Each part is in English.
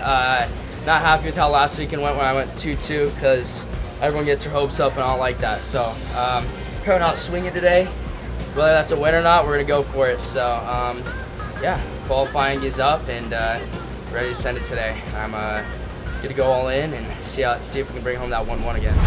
Not happy with how last weekend went when I went 2-2 because everyone gets their hopes up and I don't like that. So probably not swinging today. Whether that's a win or not, we're gonna go for it. So yeah, qualifying is up and ready to send it today. I'm gonna go all in and see if we can bring home that 1-1 again.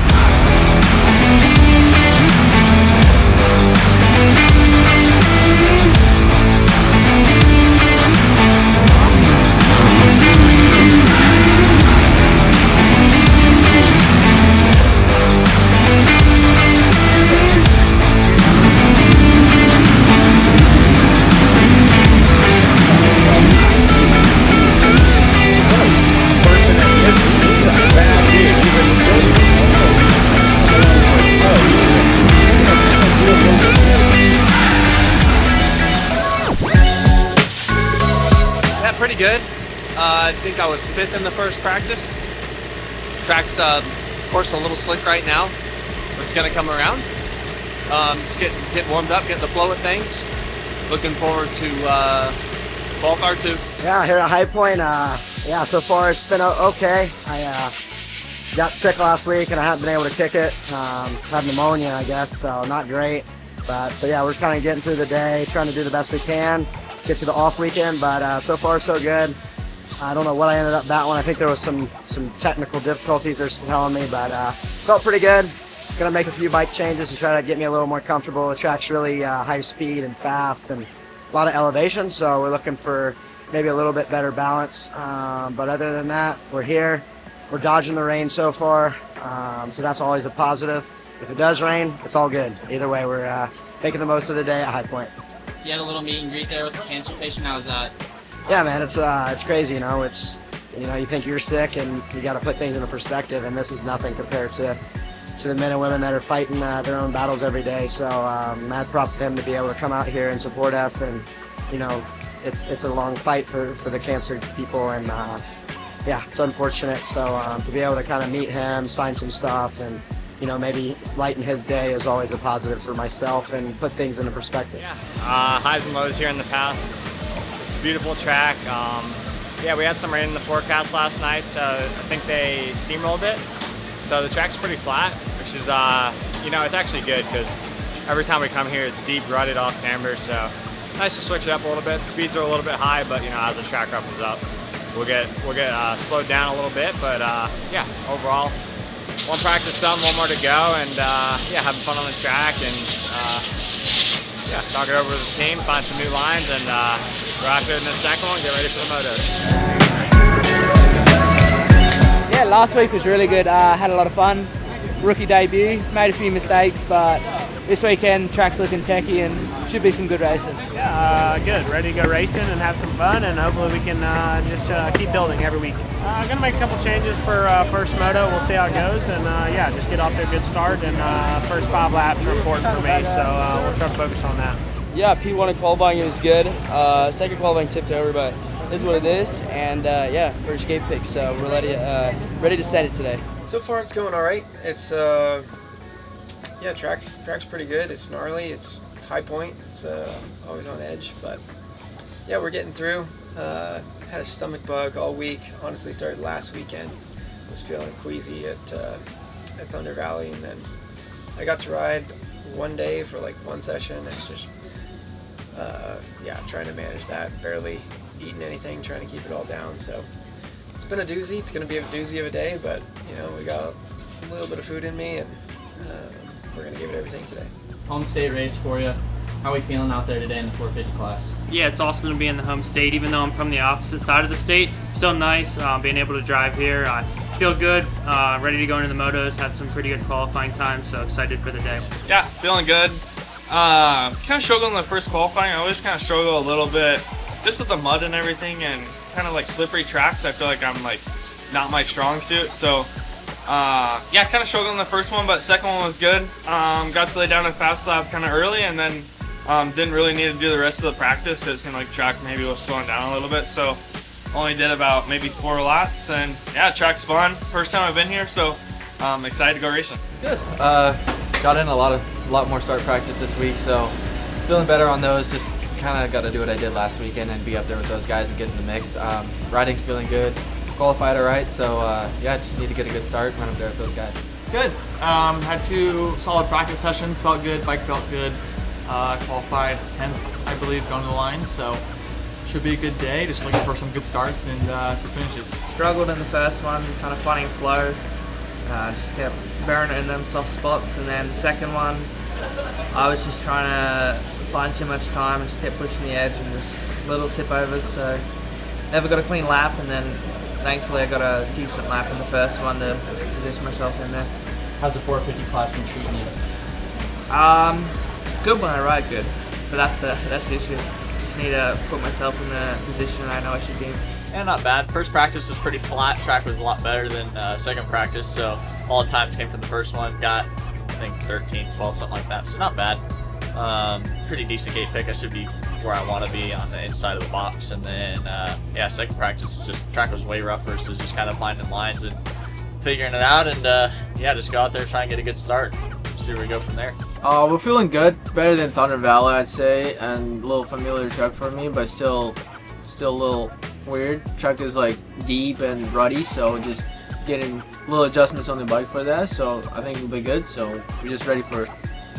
Pretty good. I think I was 5th in the first practice. Track's, of course, a little slick right now, but it's going to come around. Just getting warmed up, getting the flow of things. Looking forward to qualifier 2. Yeah, here at High Point. Yeah, so far it's been okay. I got sick last week and I haven't been able to kick it. Had pneumonia, I guess, so not great. But yeah, we're kind of getting through the day, trying to do the best we can. Get to the off weekend, but so far so good. I don't know what I ended up battling. I think there was some technical difficulties they're telling me, but felt pretty good. Gonna make a few bike changes to try to get me a little more comfortable. The track's really high speed and fast and a lot of elevation, so we're looking for maybe a little bit better balance. But other than that, we're here. We're dodging the rain so far, so that's always a positive. If it does rain, it's all good. Either way, we're making the most of the day at High Point. You had a little meet and greet there with the cancer patient. How was that? Yeah, man, it's crazy. You think you're sick and you got to put things into perspective, and this is nothing compared to the men and women that are fighting their own battles every day. So mad props to him to be able to come out here and support us. And it's a long fight for the cancer people, and yeah, it's unfortunate. So to be able to kind of meet him, sign some stuff, and maybe lighten his day is always a positive for myself and put things into perspective. Yeah, highs and lows here in the past. It's a beautiful track. Yeah, we had some rain in the forecast last night, so I think they steamrolled it. So the track's pretty flat, which is, it's actually good because every time we come here, it's deep, rutted off camber. So nice to switch it up a little bit. The speeds are a little bit high, but as the track roughens up, we'll get slowed down a little bit. But yeah, overall, one practice done, one more to go, and yeah, having fun on the track, and yeah, talk it over with the team, find some new lines, and go out there in the second one, get ready for the motos. Yeah, last week was really good. Had a lot of fun. Rookie debut, made a few mistakes, but this weekend track's looking techy and should be some good racing. Yeah, good. Ready to go racing and have some fun, and hopefully we can just keep building every week. I'm gonna make a couple changes for first moto. We'll see how it goes, and yeah, just get off to a good start. And first 5 laps are important for me, so we'll try to focus on that. Yeah, P1 in qualifying it was good. Second qualifying tipped over, but this is what it is. And yeah, first gate pick, so we're ready to set it today. So far it's going all right. It's yeah, track's pretty good. It's gnarly. It's High Point. It's always on edge, but yeah, we're getting through. Had a stomach bug all week. Honestly, started last weekend. Was feeling queasy at Thunder Valley, and then I got to ride one day for like one session. It's just yeah, trying to manage that. Barely eating anything, trying to keep it all down. So it's been a doozy. It's going to be a doozy of a day, but we got a little bit of food in me, and we're going to give it everything today. Home state race for you. How are we feeling out there today in the 450 class? Yeah, it's awesome to be in the home state, even though I'm from the opposite side of the state. Still nice being able to drive here. I feel good, ready to go into the motos. Had some pretty good qualifying times, so excited for the day. Yeah, feeling good. Kind of struggled in the first qualifying. I always kind of struggle a little bit just with the mud and everything, and kind of like slippery tracks. I feel like I'm like not my strong suit. So yeah, kind of struggled in the first one, but the second one was good. Got to lay down a fast lap kind of early, and then didn't really need to do the rest of the practice because it seemed like the track maybe was slowing down a little bit. So only did about maybe 4 laps, and yeah, track's fun. First time I've been here, so excited to go racing. Good. Got in a lot more start practice this week, so feeling better on those. Just kind of got to do what I did last weekend and be up there with those guys and get in the mix. Riding's feeling good. qualified all right, so yeah, just need to get a good start when I'm there with those guys. Good. Had 2 solid practice sessions. Felt good. Bike felt good. Qualified 10th, I believe, going to the line. So should be a good day. Just looking for some good starts and good finishes. Struggled in the first one, kind of finding flow. Just kept burning in them soft spots, and then the second one, I was just trying to find too much time and just kept pushing the edge and just little tip overs. So never got a clean lap, and then thankfully I got a decent lap in the first one to position myself in there. How's the 450 class been treating you? Good when I ride good, but that's the issue. Just need to put myself in the position I know I should be in. Yeah, not bad. First practice was pretty flat. Track was a lot better than second practice, so all the times came from the first one. Got, I think, 13, 12, something like that, so not bad. Pretty decent gate pick. I should be where I want to be on the inside of the box. And then, yeah, second practice was just, track was way rougher, so just kind of finding lines and figuring it out. And, yeah, just go out there, try and get a good start. See where we go from there. We're feeling good. Better than Thunder Valley, I'd say, and a little familiar track for me, but still a little weird. Track is like deep and ruddy, so just getting little adjustments on the bike for that. So I think it'll be good. So we're just ready for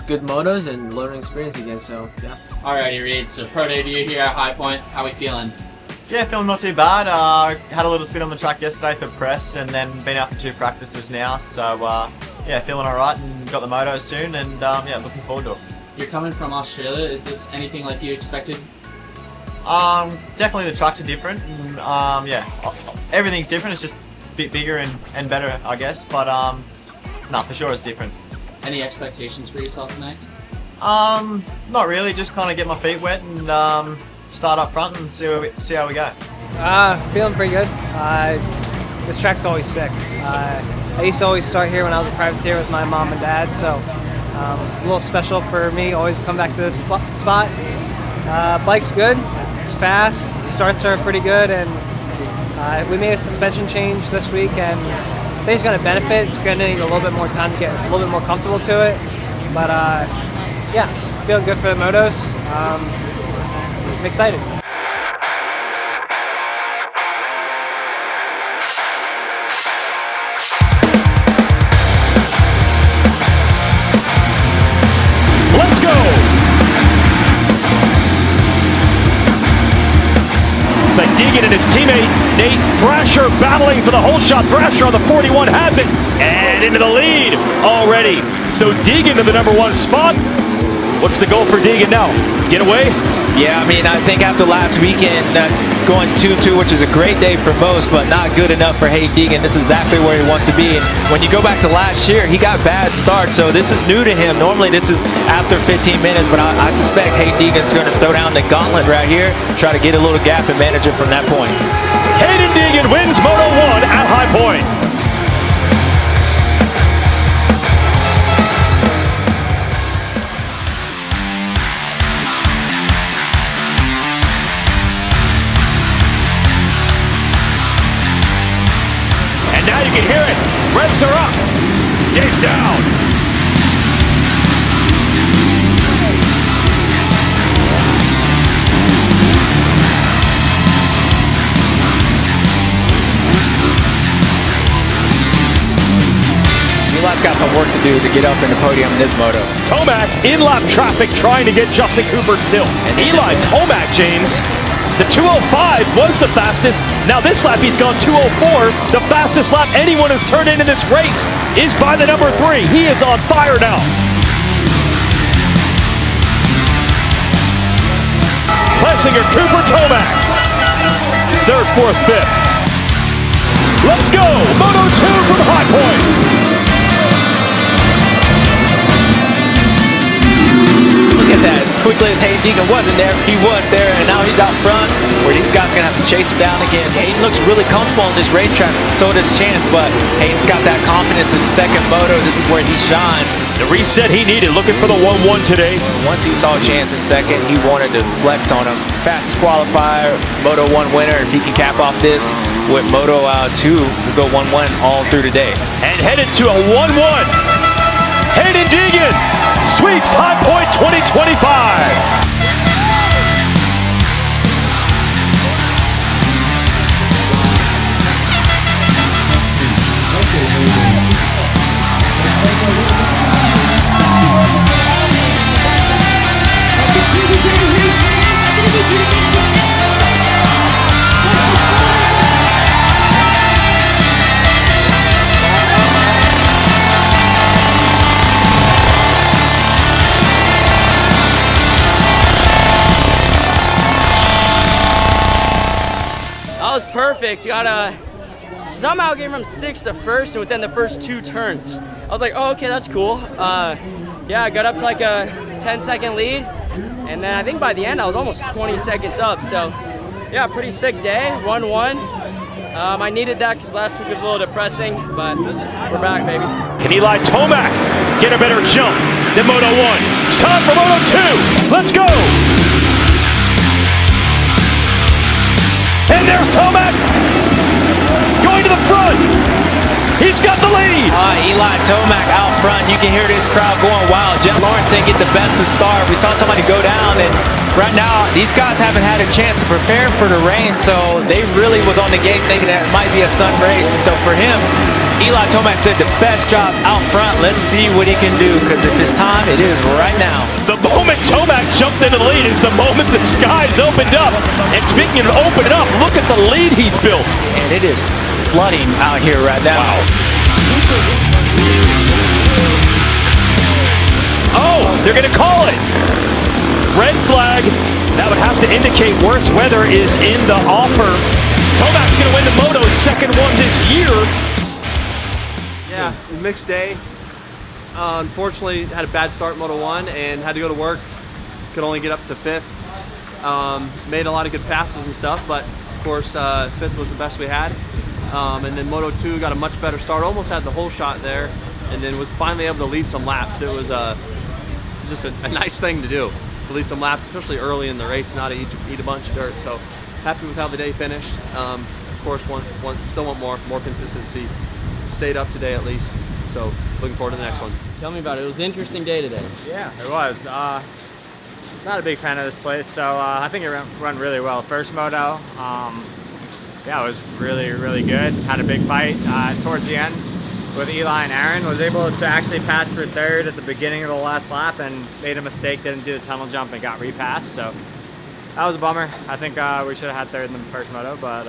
good motos and learning experience again. So yeah. Alrighty, Reed. So pro debut here at High Point. How we feeling? Yeah, feeling not too bad. Had a little spin on the track yesterday for press, and then been out for 2 practices now. So yeah, feeling alright, and got the moto soon, and yeah, looking forward to it. You're coming from Australia. Is this anything like you expected? Definitely the tracks are different. And, yeah, everything's different. It's just a bit bigger and better, I guess. But no, for sure it's different. Any expectations for yourself tonight? Not really. Just kind of get my feet wet and start up front and see how we go. Feeling pretty good. This track's always sick. I used to always start here when I was a privateer with my mom and dad, so a little special for me. Always come back to this spot. Bike's good. It's fast. Starts are pretty good, and we made a suspension change this week, and I think it's going to benefit. Just going to need a little bit more time to get a little bit more comfortable to it. But yeah, feeling good for the motos. I'm excited. Let's go! It's like Deegan and his teammate Nate Thrasher battling for the whole shot. Thrasher on the 41 has it, and into the lead already. So Deegan to the #1 spot. What's the goal for Deegan now? Get away? Yeah, I mean, I think after last weekend, going 2-2, which is a great day for most, but not good enough for Haiden Deegan. This is exactly where he wants to be. And when you go back to last year, he got bad starts, so this is new to him. Normally, this is after 15 minutes, but I suspect Haiden Deegan's going to throw down the gauntlet right here, try to get a little gap and manage it from that point. Haiden Deegan wins Moto 1 at High Point. You can hear it. Revs are up. Gates down. Eli's got some work to do to get up in the podium in this moto. Tomac in lap traffic trying to get Justin Cooper still. And Eli Tomac, James, the 2:05 was the fastest. Now this lap he's gone 2:04. The fastest lap anyone has turned in this race is by the #3. He is on fire now. Plessinger, Cooper, Tomac. 3rd, 4th, 5th. Let's go! Moto 2 from High Point. Look at that. As quickly as Haiden Deegan wasn't there, he was there, and now he's out front, where these guys are going to have to chase him down again. Haiden looks really comfortable on this racetrack, so does Chance, but Hayden's got that confidence in second moto. This is where he shines. The reset he needed, looking for the 1-1 today. Once he saw Chance in second, he wanted to flex on him. Fastest qualifier, Moto 1 winner. If he can cap off this with Moto 2, we'll go 1-1 all through today. And headed to a 1-1. Haiden Deegan sweeps High Point 2025. perfect. Somehow gave him 6th to 1st within the first 2 turns. I was like, oh, okay, that's cool. Yeah, I got up to like a 10-second lead, and then I think by the end I was almost 20 seconds up. So yeah, pretty sick day, 1-1. I needed that because last week was a little depressing, but we're back, baby. Can Eli Tomac get a better jump than Moto 1? It's time for Moto 2. Let's go! And there's Tomac going to the front. He's got the lead. Eli Tomac out front. You can hear this crowd going wild. Jet Lawrence didn't get the best of start. We saw somebody go down, and right now these guys haven't had a chance to prepare for the rain, so they really was on the gate thinking that it might be a sun race. And so for him, Eli Tomac did the best job out front. Let's see what he can do, because if it's time, it is right now. The moment Tomac jumped into the lead is the moment the skies opened up. And speaking of opening up, look at the lead he's built. And it is flooding out here right now. Wow. Oh, they're going to call it. Red flag. That would have to indicate worse weather is in the offer. Tomac's going to win the Moto's second one this year. Yeah, mixed day. Unfortunately, had a bad start in Moto 1 and had to go to work. Could only get up to 5th. Made a lot of good passes and stuff, but of course 5th was the best we had. And then Moto 2 got a much better start, almost had the whole shot there, and then was finally able to lead some laps. It was just a nice thing to do, to lead some laps, especially early in the race, not to eat a bunch of dirt. So happy with how the day finished. Of course, still want more consistency. Stayed up today at least, so looking forward to the next one. Tell me about it. It was an interesting day today. Yeah, it was. Not a big fan of this place, so I think it run really well. First moto, yeah, it was really, really good. Had a big fight towards the end with Eli and Aaron. Was able to actually pass for 3rd at the beginning of the last lap and made a mistake, didn't do the tunnel jump and got repassed, so that was a bummer. I think we should have had 3rd in the first moto, but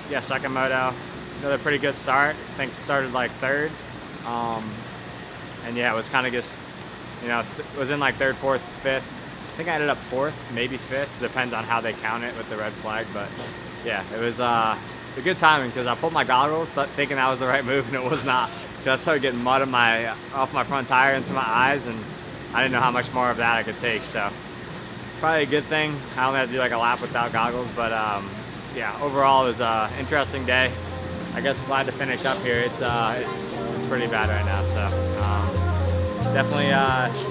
yeah, second moto, another pretty good start. I think it started like 3rd. And yeah, it was kind of just, you know, it was in like 3rd, 4th, 5th. I think I ended up 4th, maybe 5th. Depends on how they count it with the red flag. But yeah, it was a good timing because I pulled my goggles thinking that was the right move, and it was not. Because I started getting mud off my front tire into my eyes, and I didn't know how much more of that I could take. So probably a good thing. I only had to do like a lap without goggles, but yeah, overall it was an interesting day. I guess glad to finish up here. It's pretty bad right now, so definitely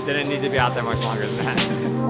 didn't need to be out there much longer than that.